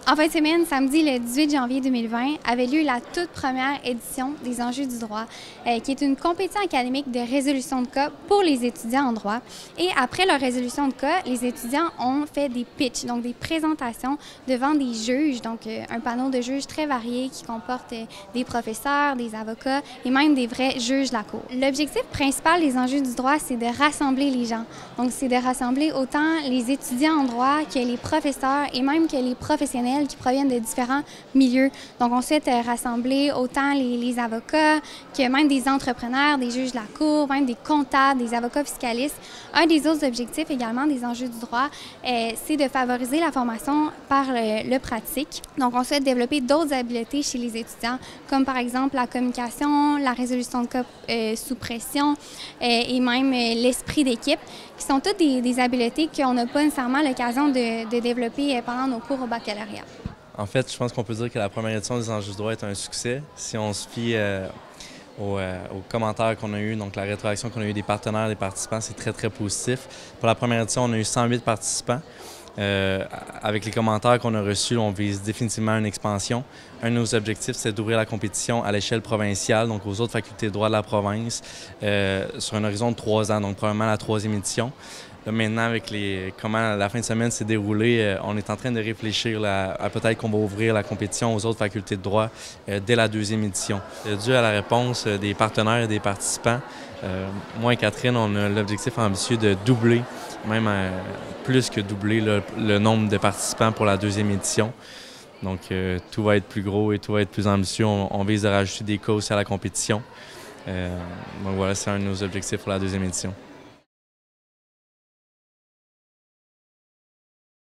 En fin de semaine, samedi le 18 janvier 2020, avait lieu la toute première édition des Enjeux du droit, qui est une compétition académique de résolution de cas pour les étudiants en droit. Et après leur résolution de cas, les étudiants ont fait des pitchs, donc des présentations devant des juges, donc un panneau de juges très varié qui comporte des professeurs, des avocats et même des vrais juges de la Cour. L'objectif principal des Enjeux du droit, c'est de rassembler les gens. Donc, c'est de rassembler autant les étudiants en droit que les professeurs et même que les professionnels qui proviennent de différents milieux. Donc, on souhaite rassembler autant les avocats que même des entrepreneurs, des juges de la Cour, même des comptables, des avocats fiscalistes. Un des autres objectifs également des enjeux du droit, c'est de favoriser la formation par le pratique. Donc, on souhaite développer d'autres habiletés chez les étudiants, comme par exemple la communication, la résolution de cas sous pression et même l'esprit d'équipe, qui sont toutes des habiletés qu'on n'a pas nécessairement l'occasion de développer pendant nos cours au baccalauréat. En fait, je pense qu'on peut dire que la première édition des enjeux du droit est un succès. Si on se fie aux commentaires qu'on a eus, donc la rétroaction qu'on a eue des partenaires, des participants, c'est très, très positif. Pour la première édition, on a eu 108 participants. Avec les commentaires qu'on a reçus, on vise définitivement une expansion. Un de nos objectifs, c'est d'ouvrir la compétition à l'échelle provinciale, donc aux autres facultés de droit de la province, sur un horizon de 3 ans, donc probablement la 3e édition. Là, maintenant, avec comment la fin de semaine s'est déroulée, on est en train de réfléchir à peut-être qu'on va ouvrir la compétition aux autres facultés de droit dès la 2e édition. Dû à la réponse des partenaires et des participants, moi et Catherine, on a l'objectif ambitieux de doubler, même plus que doubler le nombre de participants pour la 2e édition. Donc, tout va être plus gros et tout va être plus ambitieux. On vise à rajouter des cas aussi à la compétition. Donc voilà, c'est un de nos objectifs pour la 2e édition.